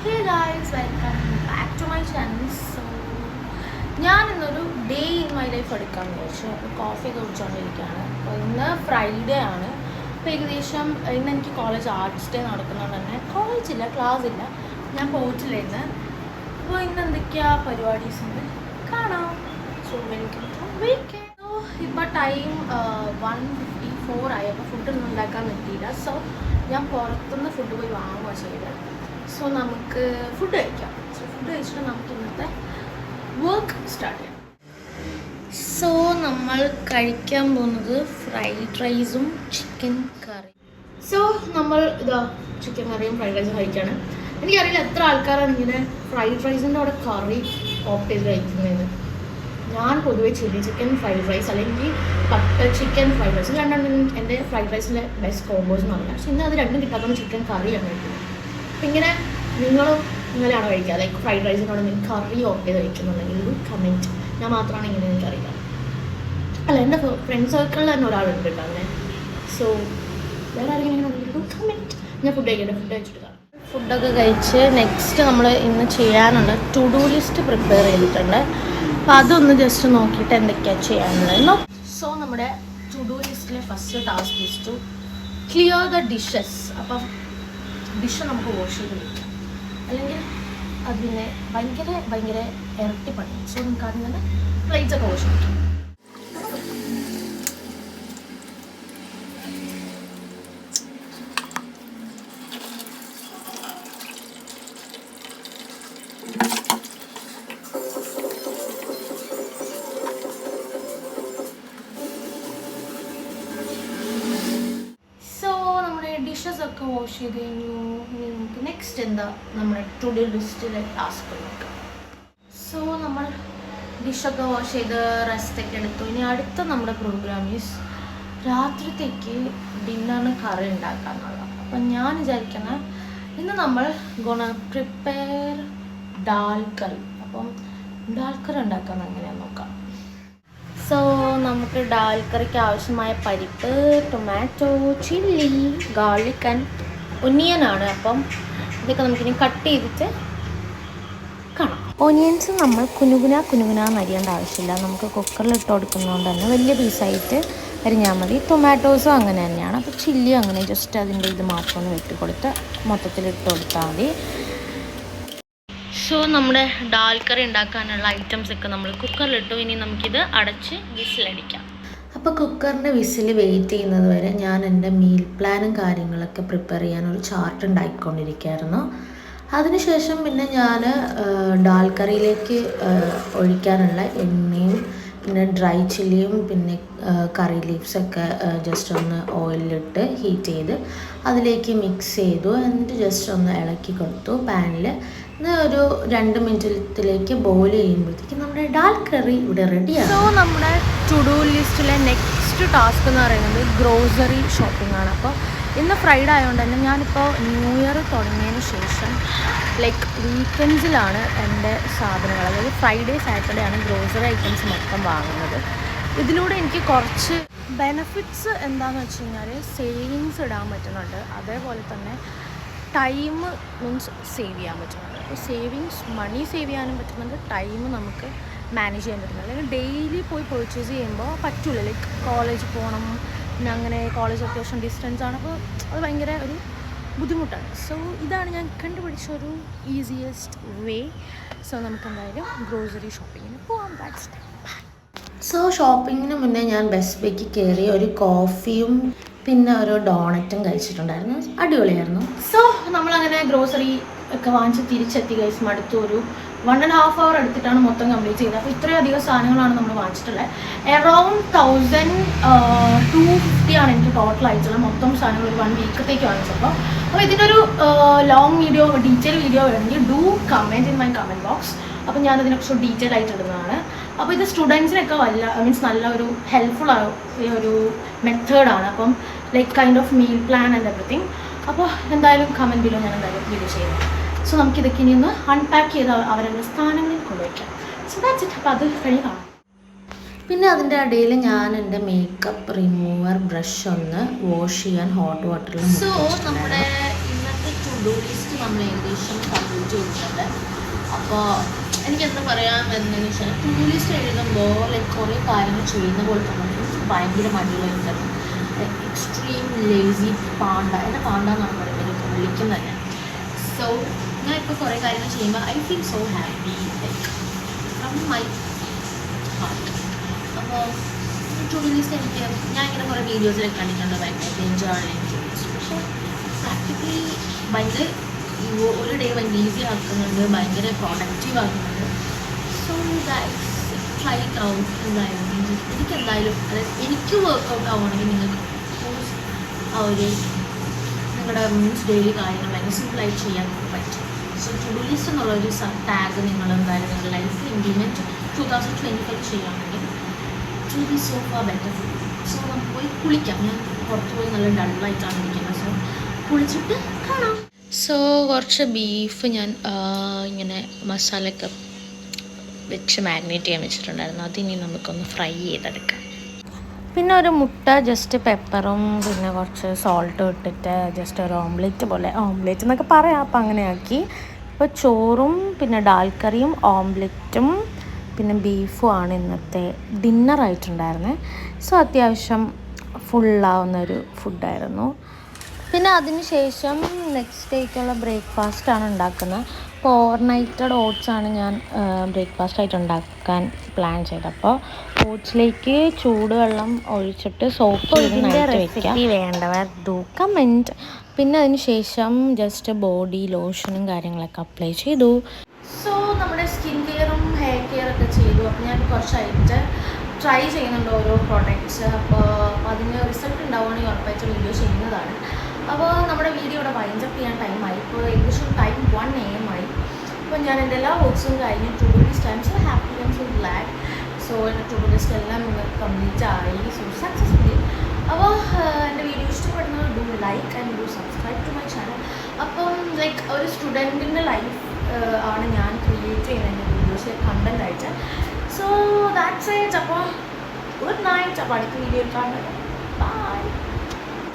Hey guys, welcome back to my channel. So, ഞാൻ ഇന്നൊരു day in my life എടുക്കാമെന്ന് വിചാരിച്ചു. അപ്പോൾ കോഫി കുടിച്ചുകൊണ്ടിരിക്കുകയാണ്. അപ്പോൾ ഇന്ന് ഫ്രൈഡേ ആണ്. അപ്പോൾ ഏകദേശം ഇന്ന് എനിക്ക് കോളേജ് ആർട്സ് ഡേ നടക്കുന്നതുകൊണ്ട് തന്നെ കോളേജില്ല, ക്ലാസ് ഇല്ല, ഞാൻ പോയിട്ടില്ല ഇന്ന്. അപ്പോൾ ഇന്ന് എന്തൊക്കെയാ പരിപാടീസ് ഉണ്ട് കാണാം. So welcome to weekend. ഇപ്പോൾ ടൈം 1:54 ആയി. അപ്പോൾ ഫുഡൊന്നും ഉണ്ടാക്കാൻ പറ്റിയില്ല. സോ ഞാൻ പുറത്തുനിന്ന് ഫുഡ് പോയി വാങ്ങുക ചെയ്തത്. സോ നമുക്ക് ഫുഡ് കഴിക്കാം. സോ ഫുഡ് കഴിച്ചിട്ട് നമുക്ക് ഇന്നത്തെ വർക്ക് സ്റ്റാർട്ട് ചെയ്യാം. സോ നമ്മൾ കഴിക്കാൻ പോകുന്നത് ഫ്രൈഡ് റൈസും ചിക്കൻ കറി. സോ നമ്മൾ ഇതാ ചിക്കൻ കറിയും ഫ്രൈഡ് റൈസും കഴിക്കുകയാണ്. എനിക്കറിയില്ല എത്ര ആൾക്കാരാണ് ഇങ്ങനെ ഫ്രൈഡ് റൈസിൻ്റെ അവിടെ കറി ഓപ്റ്റ് ചെയ്ത് കഴിക്കുന്നതെന്ന്. ഞാൻ പൊതുവേ ചില്ലി ചിക്കൻ ഫ്രൈഡ് റൈസ് അല്ലെങ്കിൽ ബട്ടർ ചിക്കൻ ഫ്രൈഡ് റൈസ് രണ്ടാണ് എൻ്റെ ഫ്രൈഡ് റൈസിലെ ബെസ്റ്റ് കോമ്പോസ് എന്ന് പറഞ്ഞാൽ. പക്ഷെ ഇന്ന് അത് രണ്ടും കിട്ടാത്തതുകൊണ്ട് ചിക്കൻ കറിയാണ് കഴിക്കുന്നത്. അപ്പം ഇങ്ങനെ നിങ്ങളും ഇങ്ങനെയാണോ കഴിക്കുക? ലൈക്ക് ഫ്രൈഡ് റൈസിനോട് നിങ്ങൾക്ക് കറി ഓപ്റ്റ് ചെയ്ത് കഴിക്കുന്നുണ്ടെങ്കിൽ ഒരു കമൻറ്റ്. ഞാൻ മാത്രമാണ് ഇങ്ങനെ എനിക്കറിയില്ല. അല്ല, എൻ്റെ ഫ്രണ്ട് സർക്കിളിൽ തന്നെ ഒരാളുണ്ട് കേട്ടോ അങ്ങനെ. സോ വേറെ ആരെങ്കിലും ഇങ്ങനെ ഉണ്ടെങ്കിൽ കമൻറ്റ്. ഞാൻ ഫുഡ് കഴിക്കട്ടെ. ഫുഡ് കഴിച്ചിട്ട് കാണാം. ഫുഡൊക്കെ കഴിച്ച് നെക്സ്റ്റ് നമ്മൾ ഇന്ന് ചെയ്യാനുള്ള ടു ഡു ലിസ്റ്റ് പ്രിപ്പയർ ചെയ്തിട്ടുണ്ട്. അപ്പോൾ അതൊന്ന് ജസ്റ്റ് നോക്കിയിട്ട് എന്തൊക്കെയാണ് ചെയ്യാനുള്ളത്. സോ നമ്മുടെ ടു ഡു ലിസ്റ്റിലെ first task is to clear the dishes. അപ്പം ഡിഷ് നമുക്ക് വാഷ് ചെയ്ത് വയ്ക്കാം, അല്ലെങ്കിൽ അതിനെ ഭയങ്കര ഇരട്ടി പണി. സോ നമുക്ക് ആദ്യം തന്നെ പ്ലേറ്റ്സ് ഒക്കെ വാഷ് ചെയ്യും. ഡിഷസ് ഒക്കെ വാഷ് ചെയ്ത് കഴിഞ്ഞു. ഇനി നമുക്ക് നെക്സ്റ്റ് എന്താ നമ്മുടെ ടു ഡു ലിസ്റ്റിലെ ടാസ്ക് നോക്കാം. സോ നമ്മൾ ഡിഷൊക്കെ വാഷ് ചെയ്ത് റെസ്റ്റൊക്കെ എടുത്തു. ഇനി അടുത്ത നമ്മുടെ പ്രോഗ്രാം ഈസ് രാത്രിത്തേക്ക് ഡിന്നറിന് കറി ഉണ്ടാക്കാന്നുള്ളത്. അപ്പം ഞാൻ വിചാരിക്കുന്നത് ഇന്ന് നമ്മൾ പ്രിപ്പയർ ദാൽ കറി. അപ്പം ദാൽ കറി ഉണ്ടാക്കാമെന്ന് എങ്ങനെയാണെന്ന് നോക്കാം. സോ നമുക്ക് ദാൽ കറിക്ക് ആവശ്യമായ പരിപ്പ്, ടൊമാറ്റോ, ചില്ലി, ഗാർലിക് ആൻഡ് ഒനിയനാണ്. അപ്പം ഇതൊക്കെ നമുക്കിനി കട്ട് ചെയ്തിട്ട് കാണാം. ഒനിയൻസ് നമ്മൾ കുനുകുന അരിയേണ്ട ആവശ്യമില്ല. നമുക്ക് കുക്കറിൽ ഇട്ട് കൊടുക്കുന്നതുകൊണ്ട് തന്നെ വലിയ പീസായിട്ട് അരിഞ്ഞാൽ മതി. ടൊമാറ്റോസും അങ്ങനെ തന്നെയാണ്. അപ്പോൾ ചില്ലി അങ്ങനെ ജസ്റ്റ് അതിൻ്റെ ഇത് മാത്രം ഒന്ന് വെട്ടിക്കൊടുത്ത് മൊത്തത്തിൽ ഇട്ട് കൊടുത്താൽ മതി. സോ നമ്മുടെ ദാൽ കറി ഉണ്ടാക്കാനുള്ള ഐറ്റംസ് ഒക്കെ നമ്മൾ കുക്കറിലിട്ടു. ഇനി നമുക്കിത് അടച്ച് വിസിലടിക്കാം. അപ്പോൾ കുക്കറിൻ്റെ വിസിൽ വെയിറ്റ് ചെയ്യുന്നത് വരെ ഞാൻ എൻ്റെ മീൽ പ്ലാനും കാര്യങ്ങളൊക്കെ പ്രിപ്പയർ ചെയ്യാനൊരു ചാർട്ട് ഉണ്ടാക്കിക്കൊണ്ടിരിക്കുകയായിരുന്നു. അതിനുശേഷം പിന്നെ ഞാൻ ദാൽ കറിയിലേക്ക് ഒഴിക്കാനുള്ള എണ്ണയും പിന്നെ ഡ്രൈ ചില്ലിയും പിന്നെ കറി ലീവ്സൊക്കെ ജസ്റ്റ് ഒന്ന് ഓയിലിട്ട് ഹീറ്റ് ചെയ്ത് അതിലേക്ക് മിക്സ് ചെയ്തു. എന്നിട്ട് ജസ്റ്റ് ഒന്ന് ഇളക്കി കൊടുത്തു പാനിൽ. ഒരു 2 മിനിറ്റിലേക്ക് ബോയിൽ ചെയ്യുമ്പോഴത്തേക്കും നമ്മുടെ ദാൽ കറി ഇവിടെ റെഡിയാണ്. സോ നമ്മുടെ ടു ഡു ലിസ്റ്റിലെ നെക്സ്റ്റ് ടാസ്ക് എന്ന് പറയുന്നത് ഗ്രോസറി ഷോപ്പിംഗ് ആണ്. അപ്പോൾ ഇന്ന് ഫ്രൈഡേ ആയതുകൊണ്ട് തന്നെ ഞാനിപ്പോൾ ന്യൂ ഇയർ തുടങ്ങിയതിന് ശേഷം ലൈക്ക് വീക്കെൻഡ്സിലാണ് എൻ്റെ സാധനങ്ങൾ, അതായത് ഫ്രൈഡേ സാറ്റർഡേ ആണ് ഗ്രോസറി ഐറ്റംസ് മൊത്തം വാങ്ങുന്നത്. ഇതിലൂടെ എനിക്ക് കുറച്ച് ബെനഫിറ്റ്സ് എന്താണെന്ന് വെച്ച് കഴിഞ്ഞാൽ സേവിങ്സ് ഇടാൻ പറ്റുന്നുണ്ട്, അതേപോലെ തന്നെ ടൈം മീൻസ് സേവ് ചെയ്യാൻ പറ്റുന്നുണ്ട്. അപ്പോൾ സേവിങ്സ് മണി സേവ് ചെയ്യാനും പറ്റുന്നുണ്ട്, ടൈം നമുക്ക് മാനേജ് ചെയ്യാൻ പറ്റുന്നുണ്ട്. അല്ലെങ്കിൽ ഡെയിലി പോയി പർച്ചേസ് ചെയ്യുമ്പോൾ പറ്റില്ല. ലൈക്ക് കോളേജ് പോകണം, പിന്നെ അങ്ങനെ കോളേജ് അത്യാവശ്യം ഡിസ്റ്റൻസ് ആണ്. അപ്പോൾ അത് ഭയങ്കര ഒരു ബുദ്ധിമുട്ടാണ്. സോ ഇതാണ് ഞാൻ കണ്ടുപിടിച്ച ഒരു ഈസിയസ്റ്റ് വേ. സോ നമുക്ക് എന്തായാലും ഗ്രോസറി ഷോപ്പിങ്ങിന് പോകാം. That's it. സോ ഷോപ്പിങ്ങിന് മുന്നേ ഞാൻ ബെസ്റ്റ് ബേക്ക് കയറി ഒരു കോഫിയും പിന്നെ ഒരു ഡോണറ്റും കഴിച്ചിട്ടുണ്ടായിരുന്നു. അടിപൊളിയായിരുന്നു. സോ നമ്മളങ്ങനെ ഗ്രോസറി ഒക്കെ വാങ്ങിച്ച് തിരിച്ചെത്തി. ഗൈസ് മടുത്തു. ഒരു 1.5 hour എടുത്തിട്ടാണ് മൊത്തം കംപ്ലീറ്റ് ചെയ്തത്. അപ്പോൾ ഇത്രയധികം സാധനങ്ങളാണ് നമ്മൾ വാങ്ങിച്ചിട്ടുള്ളത്. അറൗണ്ട് 1250 ആണ് എനിക്ക് ടോട്ടൽ ആയിട്ടുള്ളത്. മൊത്തം സാധനങ്ങൾ ഒരു 1 വീക്കത്തേക്ക് വാങ്ങിച്ചപ്പോൾ. അപ്പോൾ ഇതിനൊരു ലോങ് വീഡിയോ, ഡീറ്റെയിൽ വീഡിയോ വേണമെങ്കിൽ do comment in my comment box. അപ്പോൾ ഞാനതിനെക്കുറിച്ച് ഡീറ്റെയിൽ ആയിട്ട് ഇടുന്നതാണ്. അപ്പോൾ ഇത് സ്റ്റുഡൻസിനൊക്കെ മീൻസ് നല്ല ഒരു ഹെൽപ്ഫുൾ ഒരു മെത്തേഡാണ്. അപ്പം like kind of meal plan and everything. അപ്പോൾ എന്തായാലും കമൻറ്റ് ബിലോ ഞാൻ എന്തായാലും വീഡിയോ ചെയ്യുന്നത്. സോ നമുക്കിതൊക്കെ ഇനി ഒന്ന് അൺപാക്ക് ചെയ്ത് അവരുടെ സ്ഥാനങ്ങളിൽ കൊണ്ടുവയ്ക്കാം. So that's it. അപ്പോൾ അത് കഴിഞ്ഞ് കാണാം. പിന്നെ അതിൻ്റെ ഇടയിൽ ഞാൻ എൻ്റെ മേക്കപ്പ് റിമൂവർ ബ്രഷ് ഒന്ന് വാഷ് ചെയ്യാൻ ഹോട്ട് വാട്ടറിൽ. സോ നമ്മുടെ ഇന്നത്തെ ടു ടു ലിസ്റ്റ് നമ്മൾ ഏകദേശം കംപ്ലീറ്റ് ചെയ്തിട്ടുണ്ട്. അപ്പോൾ എനിക്കെന്താ പറയാൻ വരുന്നതെന്ന് വെച്ചാൽ ടു ഡു ലിസ്റ്റ് എഴുതുമ്പോൾ ലൈക്ക് കുറേ കാര്യങ്ങൾ ചെയ്യുന്ന പോലെ തന്നെ എനിക്ക് ഭയങ്കര മടിയുണ്ടായിരുന്നു. ലൈക്ക് എക്സ്ട്രീം ലേസി പാണ്ട, എന്നെ പാണ്ട എന്നാണ് പറയുന്നത്, എനിക്ക് വിളിക്കുന്നത് തന്നെ. സോ ഞാൻ ഇപ്പോൾ കുറേ കാര്യങ്ങൾ ചെയ്യുമ്പോൾ I feel so happy like from my heart. അപ്പോൾ ടു ഡു ലിസ്റ്റ് എനിക്ക് ഞാൻ ഇങ്ങനെ കുറേ വീഡിയോസിലൊക്കെ കണ്ടിട്ടുണ്ട് ഭയങ്കര എൻജോയ് ടു ഡു ലിസ്റ്റ്. പക്ഷേ പ്രാക്ടിക്കലി ഭയങ്കര ഒരു ഡേ ഭയങ്കര ഈസി ആക്കുന്നുണ്ട്, ഭയങ്കര പ്രൊഡക്റ്റീവ് ആക്കുന്നുണ്ട്. So that's try it out. എന്തായാലും എനിക്ക് എന്തായാലും അതായത് എനിക്ക് വർക്കൗട്ട് ആവുകയാണെങ്കിൽ നിങ്ങൾക്ക് കോഴ്സ് ആ ഒരു നിങ്ങളുടെ മീൻസ് ഡെയിലി കാര്യങ്ങൾ ഭയങ്കര സിമ്പിളായിട്ട് ചെയ്യാൻ നിങ്ങൾക്ക് പറ്റും. സോ ടു ഡു ലിസ്റ്റ് എന്നുള്ളൊരു ടാഗ് നിങ്ങൾ എന്തായാലും നിങ്ങളുടെ ലൈഫിൽ ഇംപ്ലിമെൻറ്റ് 2025 ചെയ്യുകയാണെങ്കിൽ it will be so far better. So നമുക്ക് പോയി കുളിക്കാം. ഞാൻ പുറത്ത് പോയി നല്ല ഡള്ളായിട്ടാണ് ഇരിക്കുന്നത്. സോ കുളിച്ചിട്ട് കാണാം. സോ കുറച്ച് ബീഫ് ഞാൻ ഇങ്ങനെ മസാലയൊക്കെ വെച്ച് മാരിനേറ്റ് ചെയ്യാൻ വെച്ചിട്ടുണ്ടായിരുന്നു. അതിനി നമുക്കൊന്ന് ഫ്രൈ ചെയ്തെടുക്കാം. പിന്നെ ഒരു മുട്ട ജസ്റ്റ് പെപ്പറും പിന്നെ കുറച്ച് സോൾട്ടും ഇട്ടിട്ട് ജസ്റ്റ് ഒരു ഓംലെറ്റ് പോലെ, ഓംലെറ്റ് എന്നൊക്കെ പറയാം, അപ്പം അങ്ങനെ ആക്കി. അപ്പോൾ ചോറും പിന്നെ ഡാൽ കറിയും ഓംലെറ്റും പിന്നെ ബീഫും ആണ് ഇന്നത്തെ ഡിന്നറായിട്ടുണ്ടായിരുന്നത്. സോ അത്യാവശ്യം ഫുള്ളാവുന്നൊരു ഫുഡായിരുന്നു. പിന്നെ അതിന് ശേഷം നെക്സ്റ്റ് ഡേക്കുള്ള ബ്രേക്ക്ഫാസ്റ്റാണ് ഉണ്ടാക്കുന്നത്. അപ്പോൾ ഓവർനൈറ്റഡ് ഓട്സാണ് ഞാൻ ബ്രേക്ക്ഫാസ്റ്റായിട്ട് ഉണ്ടാക്കാൻ പ്ലാൻ ചെയ്തത്. അപ്പോൾ ഓട്സിലേക്ക് ചൂടുവെള്ളം ഒഴിച്ചിട്ട് സോപ്പ് ചെയ്ത് റെസിപ്പി വേണ്ടവർ ഡു കമൻറ്റ്. പിന്നെ അതിന് ശേഷം ജസ്റ്റ് ബോഡി ലോഷനും കാര്യങ്ങളൊക്കെ അപ്ലൈ ചെയ്തു. സോ നമ്മുടെ സ്കിൻ കെയറും ഹെയർ കെയറൊക്കെ ചെയ്തു. അപ്പോൾ ഞാൻ കുറച്ചായിട്ട് ട്രൈ ചെയ്യുന്നുണ്ട് ഓരോ പ്രോഡക്റ്റ്സ്. അപ്പോൾ അതിന് റിസൾട്ട് ഉണ്ടാവുകയാണെങ്കിൽ ഉറപ്പായിട്ട് വീഡിയോ ചെയ്യുന്നതാണ്. അപ്പോൾ നമ്മുടെ വീഡിയോ ഇവിടെ വൈൻഡപ്പ് ചെയ്യാൻ ടൈമായി. ഇപ്പോൾ ഏകദേശം ടൈം 1 AM ആയി. അപ്പോൾ ഞാൻ എൻ്റെ എല്ലാ വർക്ക്സും കഴിഞ്ഞ് to do list time so happy and so glad. So എൻ്റെ ടു ഡു ലിസ്റ്റ് എല്ലാം കംപ്ലീറ്റ് ആയി. So successfully. അപ്പോൾ എൻ്റെ വീഡിയോ ഇഷ്ടപ്പെടുന്നത് do like and do subscribe to my channel. അപ്പം ലൈക്ക് ഒരു സ്റ്റുഡൻറ്റിൻ്റെ ലൈഫ് ആണ് ഞാൻ ക്രിയേറ്റ് ചെയ്യുന്നത് എൻ്റെ വീഡിയോസ് കണ്ടൻറ്റായിട്ട്. So that's it. അപ്പോൾ ഗുഡ് നൈറ്റ്. അപ്പോൾ അടുത്ത വീഡിയോയിൽ കാണുന്നത്. ബൈ.